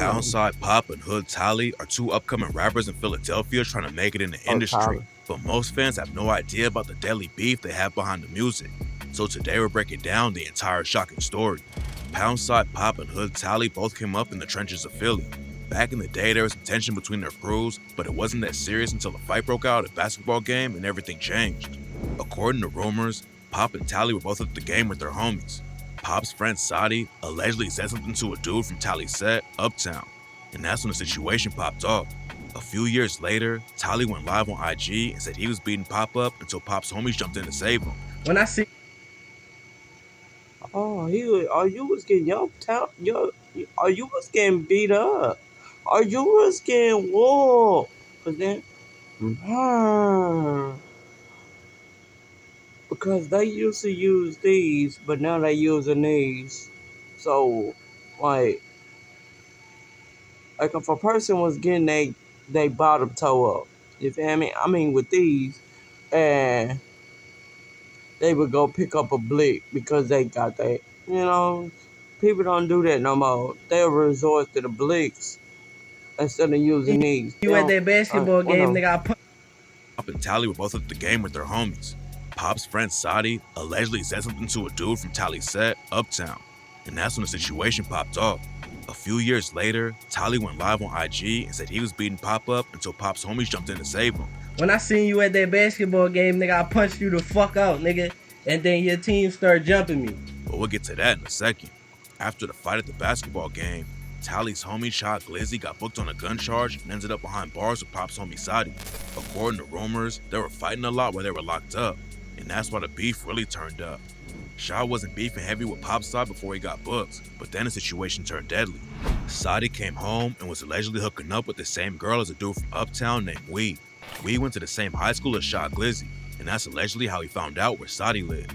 Poundside Pop and Hood Tally are two upcoming rappers in Philadelphia trying to make it in the industry, but most fans have no idea about the deadly beef they have behind the music. So today we're breaking down the entire shocking story. Poundside Pop and Hood Tally both came up in the trenches of Philly. Back in the day, there was some tension between their crews, but it wasn't that serious until a fight broke out at a basketball game and everything changed. According to rumors, Pop and Tally were both at the game with their homies. Pop's friend Sadi allegedly said something to a dude from Tally's set, Uptown, and that's when the situation popped off. A few years later, Tally went live on IG and said he was beating Pop up until Pop's homies jumped in to save him. When I see, you was getting you was getting beat up, or you was getting whooped, but then, because they used to use these, but now they using these, so like if a person was getting they bottom toe up, you feel me? I mean with these, and they would go pick up a blick because they got that. People don't do that no more. They'll resort to the blicks instead of using these. They you at don't. that basketball Well, game, no. nigga, I punch. Pop and Tally were both at the game with their homies. Pop's friend Sadi allegedly said something to a dude from Tally's set, Uptown, and that's when the situation popped off. A few years later, Tally went live on IG and said he was beating Pop up until Pop's homies jumped in to save him. When I seen you at that basketball game, nigga, I punched you the fuck out, nigga, and then your team started jumping me. But we'll get to that in a second. After the fight at the basketball game, Tally's homie Shot Glizzy got booked on a gun charge and ended up behind bars with Pop's homie Sadi. According to rumors, they were fighting a lot while they were locked up, and that's why the beef really turned up. Shaw wasn't beefing heavy with Poundside before he got booked, but then the situation turned deadly. Sadi came home and was allegedly hooking up with the same girl as a dude from Uptown named Wee. Wee went to the same high school as Shot Glizzy, and that's allegedly how he found out where Sadi lived.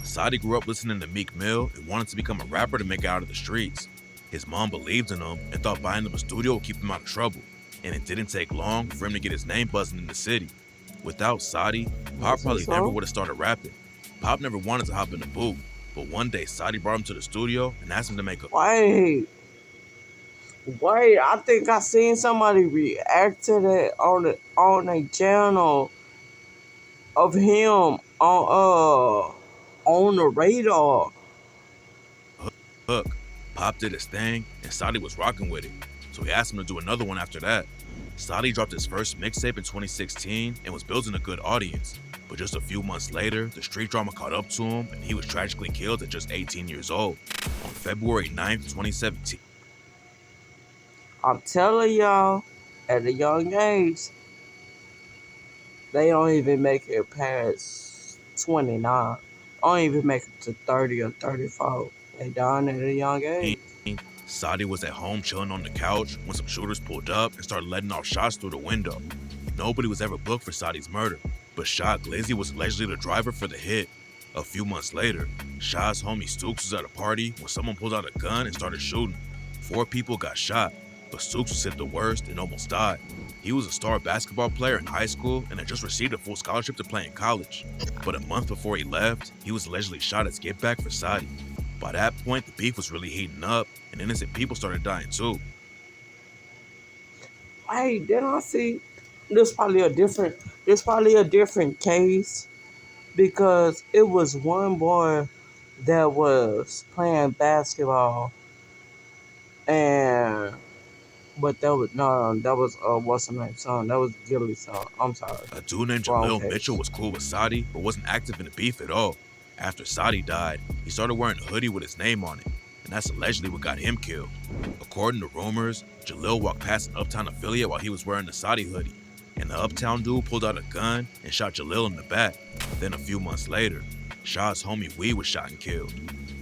Sadi grew up listening to Meek Mill and wanted to become a rapper to make it out of the streets. His mom believed in him and thought buying him a studio would keep him out of trouble, and it didn't take long for him to get his name buzzing in the city. Without Sadi, Pop probably never would have started rapping. Pop never wanted to hop in the booth, but one day Sadi brought him to the studio and asked him to make a Wait, I think I seen somebody react to that on a channel of him on the radar. hook. Pop did his thing, and Sadi was rocking with it, so he asked him to do another one after that. Sadi dropped his first mixtape in 2016 and was building a good audience, but just a few months later, the street drama caught up to him and he was tragically killed at just 18 years old on February 9th, 2017. I'm telling y'all, at a young age, they don't even make it past 29. Don't even make it to 30 or 34. They dying at a young age. Sadi was at home chilling on the couch when some shooters pulled up and started letting off shots through the window. Nobody was ever booked for Sadi's murder, but Shot Glizzy was allegedly the driver for the hit. A few months later, Shot's homie Stooks was at a party when someone pulled out a gun and started shooting. 4 people got shot, but Stooks was hit the worst and almost died. He was a star basketball player in high school and had just received a full scholarship to play in college. But a month before he left, he was allegedly shot at Skip Back for Sadi. By that point, the beef was really heating up, and innocent people started dying too. Hey, then I see this probably a different case, because it was one boy that was playing basketball, and but that was no, that was what's the name son? That was Gilly's son. I'm sorry. A dude named Wrong Jalil case. Mitchell was cool with Sadi, but wasn't active in the beef at all. After Sadi died, he started wearing a hoodie with his name on it, and that's allegedly what got him killed. According to rumors, Jalil walked past an Uptown affiliate while he was wearing the Sadi hoodie, and the Uptown dude pulled out a gun and shot Jalil in the back. Then a few months later, Shah's homie Wee was shot and killed.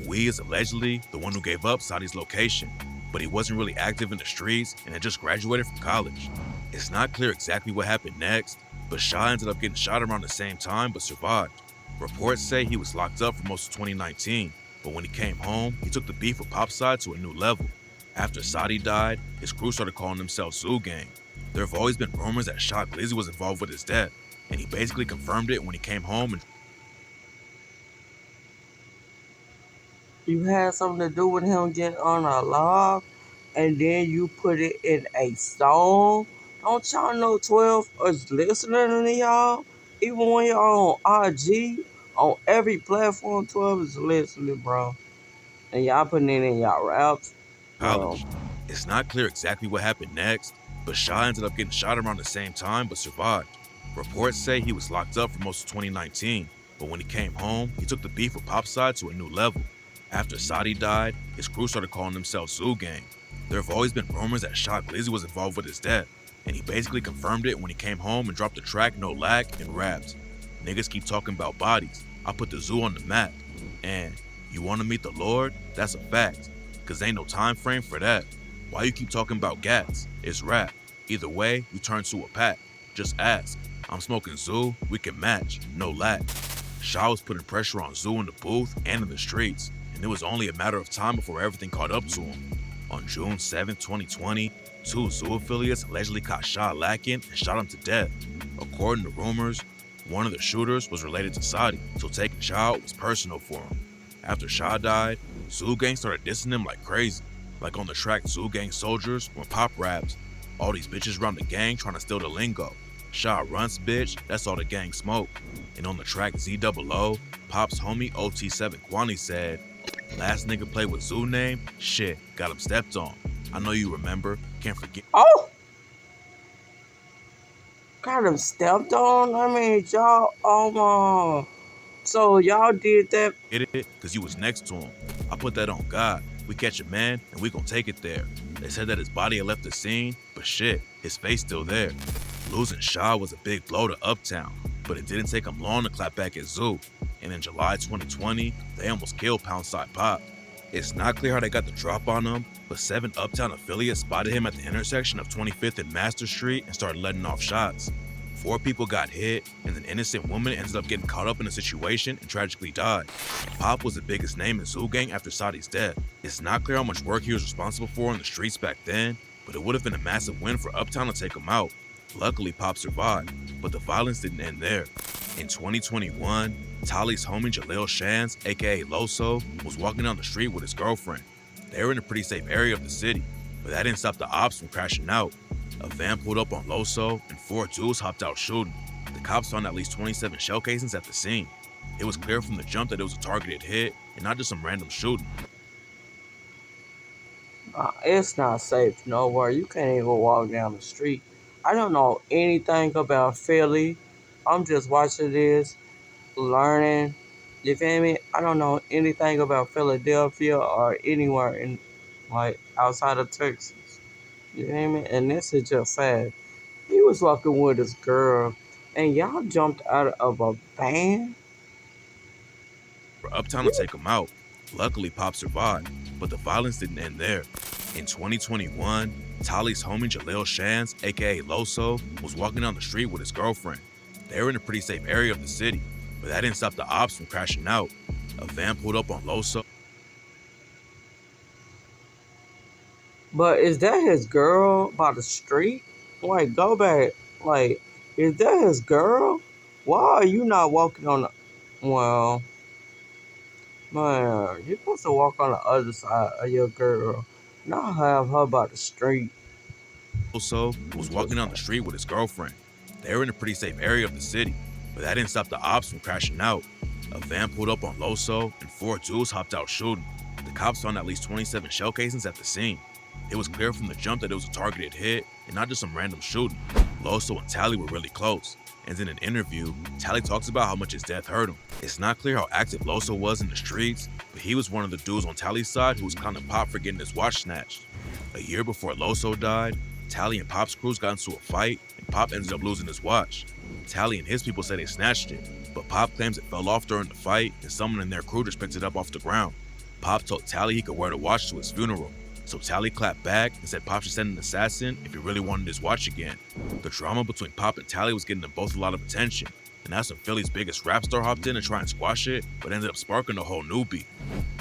Wee is allegedly the one who gave up Sadi's location, but he wasn't really active in the streets and had just graduated from college. It's not clear exactly what happened next, but Shah ended up getting shot around the same time but survived. Reports say he was locked up for most of 2019, but when he came home, he took the beef with Poundside to a new level. After Sadi died, his crew started calling themselves Zoo Gang. There have always been rumors that Shot Glizzy was involved with his death, and he basically confirmed it when he came home and You had something to do with him getting unalive? and then you put it in a song. Don't y'all know 12 is listening to y'all? Even when you're on IG, on every platform, 12 is listening, bro. And y'all putting it in y'all raps, bro. College. It's not clear exactly what happened next, but Shaw ended up getting shot around the same time but survived. Reports say he was locked up for most of 2019, but when he came home, he took the beef with Poundside to a new level. After Sadi died, his crew started calling themselves Zoo Gang. There have always been rumors that Shaw Glizzy was involved with his death, and he basically confirmed it when he came home and dropped the track No Lag and rapped. Niggas keep talking about bodies. I put the zoo on the map. And you wanna meet the Lord? That's a fact. Cause ain't no time frame for that. Why you keep talking about gats? It's rap. Either way, we turn to a pack. Just ask. I'm smoking Zoo, we can match, no lack. Shaw was putting pressure on Zoo in the booth and in the streets, and it was only a matter of time before everything caught up to him. On June 7, 2020, two Zoo affiliates allegedly caught Shaw lacking and shot him to death. According to rumors, one of the shooters was related to Sadi, so taking Shaw was personal for him. After Shaw died, Zoo Gang started dissing him like crazy. Like on the track Zoo Gang Soldiers, when Pop raps, all these bitches around the gang trying to steal the lingo. Shaw runs, bitch, that's all the gang smoke. And on the track ZOO, Pop's homie OT7 Kwani said, last nigga played with Zoo name? Shit, got him stepped on. I know you remember, can't forget Oh, got him stepped on. I mean, y'all, so y'all did that. it, cause you was next to him. I put that on God. We catch a man and we gon' take it there. They said that his body had left the scene, but shit, his face still there. Losing Shaw was a big blow to Uptown, but it didn't take him long to clap back at Zoo. And in July 2020, they almost killed Poundside Pop. It's not clear how they got the drop on him, but 7 Uptown affiliates spotted him at the intersection of 25th and Master Street and started letting off shots. 4 people got hit, and an innocent woman ended up getting caught up in the situation and tragically died. Pop was the biggest name in Zoo Gang after Sadi's death. It's not clear how much work he was responsible for in the streets back then, but it would have been a massive win for Uptown to take him out. Luckily, Pop survived, but the violence didn't end there. In 2021, Tali's homie Jaleel Shans, aka Loso, was walking down the street with his girlfriend. They were in a pretty safe area of the city, but that didn't stop the ops from crashing out. A van pulled up on Loso, and 4 dudes hopped out shooting. The cops found at least 27 shell casings at the scene. It was clear from the jump that it was a targeted hit and not just some random shooting. It's not safe nowhere. You can't even walk down the street. I don't know anything about Philly. I'm just watching this, learning. You feel me? I don't know anything about Philadelphia or anywhere in like outside of Texas. You feel me? And this is just sad. He was walking with his girl, and y'all jumped out of a van. For Uptown to take him out. Luckily, Pop survived, but the violence didn't end there. In 2021, Tali's homie Jaleel Shans, aka Loso, was walking down the street with his girlfriend. They were in a pretty safe area of the city, but that didn't stop the ops from crashing out. A van pulled up on Loso. But is that his girl by the street? Like, go back. Like, is that his girl? Why are you not walking on the. Well, man, you're supposed to walk on the other side of your girl, not have her by the street. Loso I'm was just walking down the saying. street with his girlfriend. They were in a pretty safe area of the city, but that didn't stop the ops from crashing out. A van pulled up on Loso, and 4 dudes hopped out shooting. The cops found at least 27 shell casings at the scene. It was clear from the jump that it was a targeted hit and not just some random shooting. Loso and Tally were really close, and in an interview, Tally talks about how much his death hurt him. It's not clear how active Loso was in the streets, but he was one of the dudes on Tally's side who was clowning Pop for getting his watch snatched. A year before Loso died, Tally and Pop's crews got into a fight, and Pop ended up losing his watch. Tally and his people say they snatched it, but Pop claims it fell off during the fight, and someone in their crew just picked it up off the ground. Pop told Tally he could wear the watch to his funeral, so Tally clapped back and said Pop should send an assassin if he really wanted his watch again. The drama between Pop and Tally was getting them both a lot of attention, and that's when Philly's biggest rap star hopped in to try and squash it, but ended up sparking a whole new beef.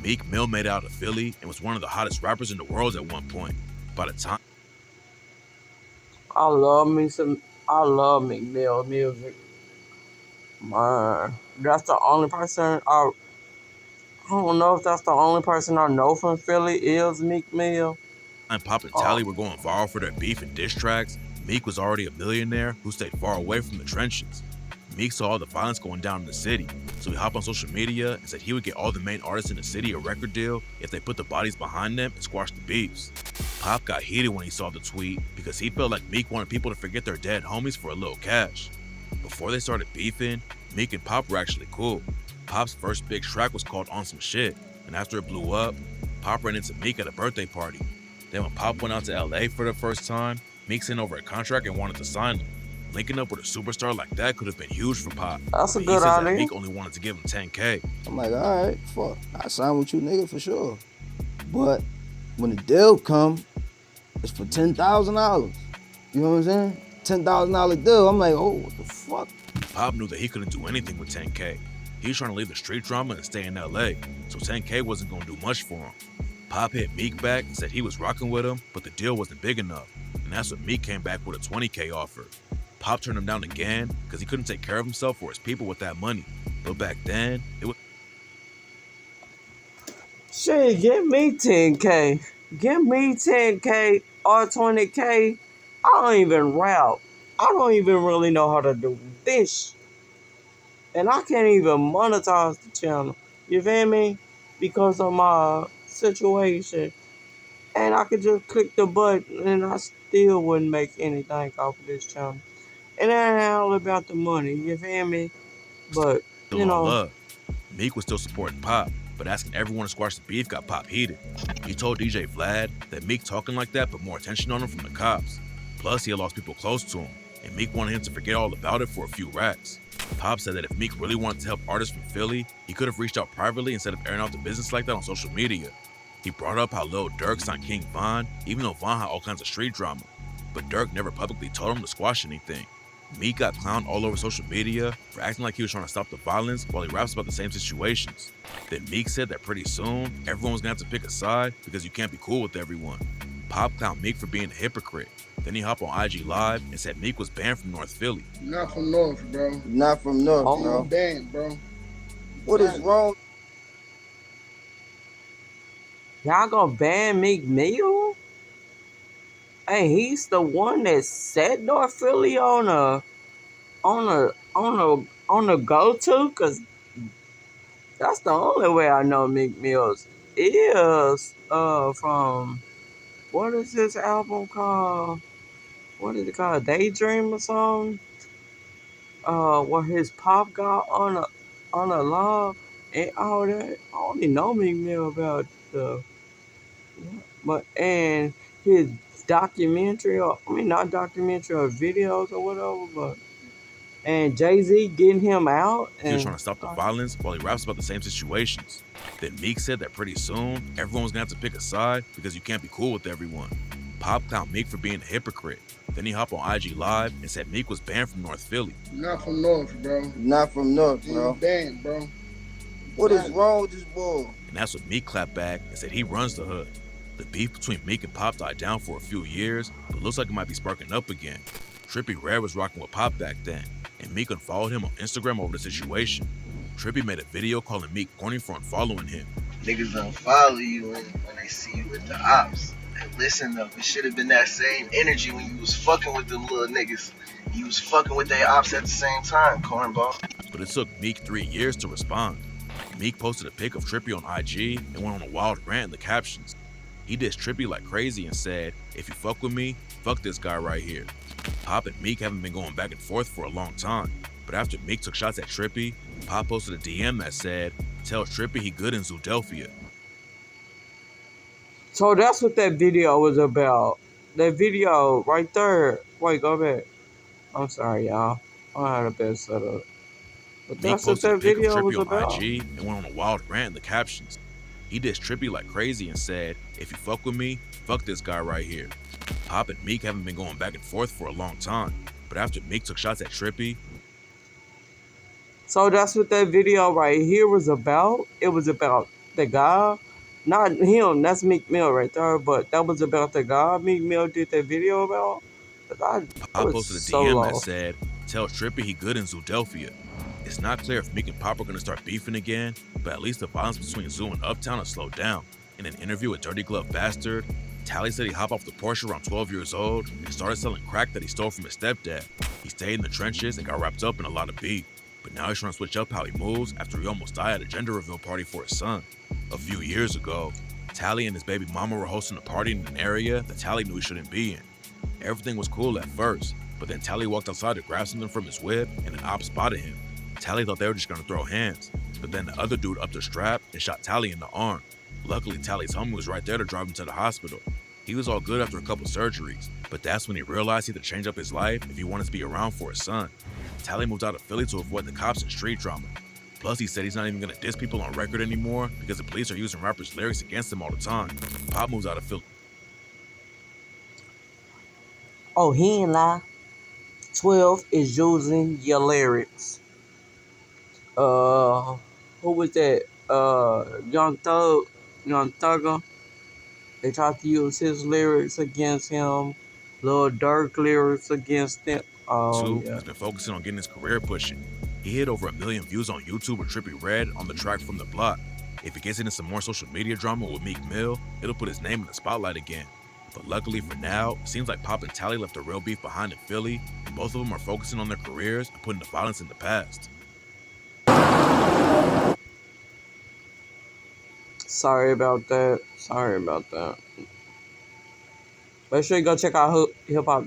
Meek Mill made it out of Philly and was one of the hottest rappers in the world at one point. By the time I love me some. I love McMill music. Man, that's the only person I don't know if that's the only person I know from Philly is Meek Mill. And Pop and Tally were going viral for their beef and diss tracks, Meek was already a millionaire who stayed far away from the trenches. Meek saw all the violence going down in the city, so he hopped on social media and said he would get all the main artists in the city a record deal if they put the bodies behind them and squashed the beefs. Pop got heated when he saw the tweet because he felt like Meek wanted people to forget their dead homies for a little cash. Before they started beefing, Meek and Pop were actually cool. Pop's first big track was called On Some Shit, and after it blew up, Pop ran into Meek at a birthday party. Then when Pop went out to LA for the first time, Meek sent over a contract and wanted to sign him. Linking up with a superstar like that could have been huge for Pop. That's a But good he says that idea. Meek only wanted to give him 10K. I'm like, all right, fuck, I sign with you, nigga, for sure. But when the deal come, it's for $10,000. You know what I'm saying? $10,000 deal. I'm like, oh, what the fuck? Pop knew that he couldn't do anything with 10K. He was trying to leave the street drama and stay in LA, so 10K wasn't gonna do much for him. Pop hit Meek back and said he was rocking with him, but the deal wasn't big enough, and that's when Meek came back with a 20K offer. Pop turned him down again because he couldn't take care of himself or his people with that money. But back then, it was Shit, give me 10K. Give me 10K or 20K. I don't even rap. I don't even really know how to do this. And I can't even monetize the channel. You feel me? Because of my situation. And I could just click the button and I still wouldn't make anything off of this channel. And it ain't all about the money. You feel me? But, still you all know. love. Meek was still supporting Pop, but asking everyone to squash the beef got Pop heated. He told DJ Vlad that Meek talking like that put more attention on him from the cops. Plus, he had lost people close to him, and Meek wanted him to forget all about it for a few racks. Pop said that if Meek really wanted to help artists from Philly, he could have reached out privately instead of airing out the business like that on social media. He brought up how Lil Durk signed King Von, even though Von had all kinds of street drama, but Durk never publicly told him to squash anything. Meek got clowned all over social media for acting like he was trying to stop the violence while he raps about the same situations. Then Meek said that pretty soon, everyone was gonna have to pick a side because you can't be cool with everyone. Pop clowned Meek for being a hypocrite. Then he hopped on IG Live and said Meek was banned from North Philly. Not from North, bro. Not from North, Oh. bro. Banned, bro. What is wrong? Y'all gonna ban Meek Mill? Hey, he's the one that set North Philly on a go-to, cause that's the only way I know Meek Mills is from what is this album called? What is it called? Daydream or something? Where his pop got on a love and all that. I only know Meek Mill about the and his documentary, or I mean not documentary or videos or whatever, but and Jay-Z getting him out. He was And trying to stop the violence while he raps about the same situations. Then Meek said that pretty soon, everyone was gonna have to pick a side because you can't be cool with everyone. Pop clowned Meek for being a hypocrite. Then he hopped on IG Live and said Meek was banned from North Philly. Not from North, bro. Not from North, bro. Banned, bro. What is wrong with this boy? And that's when Meek clapped back and said he runs the hood. The beef between Meek and Pop died down for a few years, but looks like it might be sparking up again. Trippie Redd was rocking with Pop back then, and Meek unfollowed him on Instagram over the situation. Trippie made a video calling Meek corny for unfollowing him. Niggas don't follow you when they see you with the ops. And listen though, it should have been that same energy when you was fucking with them little niggas. You was fucking with their ops at the same time, cornball. But it took Meek 3 years to respond. Meek posted a pic of Trippie on IG and went on a wild rant in the captions. He dissed Trippie like crazy and said, "If you fuck with me, fuck this guy right here." Pop and Meek haven't been going back and forth for a long time, but after Meek took shots at Trippie, Pop posted a DM that said, "Tell Trippie he good in Zoodelphia." so that's what that video was about. That video right there. Wait, go back. I'm sorry, y'all. I had a bad setup. But Meek that's what posted a that pic of video was Trippie on about. IG and went on a wild rant in the captions. He dissed Trippie like crazy and said, "If you fuck with me, fuck this guy right here." Pop and Meek haven't been going back and forth for a long time, but after Meek took shots at Trippie, So that's what that video right here was about. It was about the guy, not him. That's Meek Mill right there. But that was about the guy Meek Mill did that video about. I Pop was posted a so DM lost. that said, "Tell Trippie he good in Zoodelphia." It's not clear if Meek and Pop are gonna start beefing again, but at least the violence between Zoo and Uptown has slowed down. In an interview with Dirty Glove Bastard, Tally said he hopped off the Porsche around 12 years old and started selling crack that he stole from his stepdad. He stayed in the trenches and got wrapped up in a lot of beef, but now he's trying to switch up how he moves after he almost died at a gender reveal party for his son. A few years ago, Tally and his baby mama were hosting a party in an area that Tally knew he shouldn't be in. Everything was cool at first, but then Tally walked outside to grab something from his whip and an op spotted him. Tally thought they were just gonna throw hands, but then the other dude upped a strap and shot Tally in the arm. Luckily, Tally's homie was right there to drive him to the hospital. He was all good after a couple surgeries, but that's when he realized he had to change up his life if he wanted to be around for his son. Tally moved out of Philly to avoid the cops and street drama. Plus, he said he's not even gonna diss people on record anymore because the police are using rappers' lyrics against him all the time. Pop moves out of Philly. Oh, he ain't lie. 12 is using your lyrics. Who was that? Young Thugger. They tried to use his lyrics against him. Lil Durk lyrics against him. Oh, 2 yeah. has been focusing on getting his career pushing. He hit over 1 million views on YouTube with Trippie Redd on the track From the Block. If he gets into some more social media drama with Meek Mill, it'll put his name in the spotlight again. But luckily for now, it seems like Pop and Tally left a real beef behind in Philly, and both of them are focusing on their careers and putting the violence in the past. Sorry about that. Make sure you go check out Hip Hop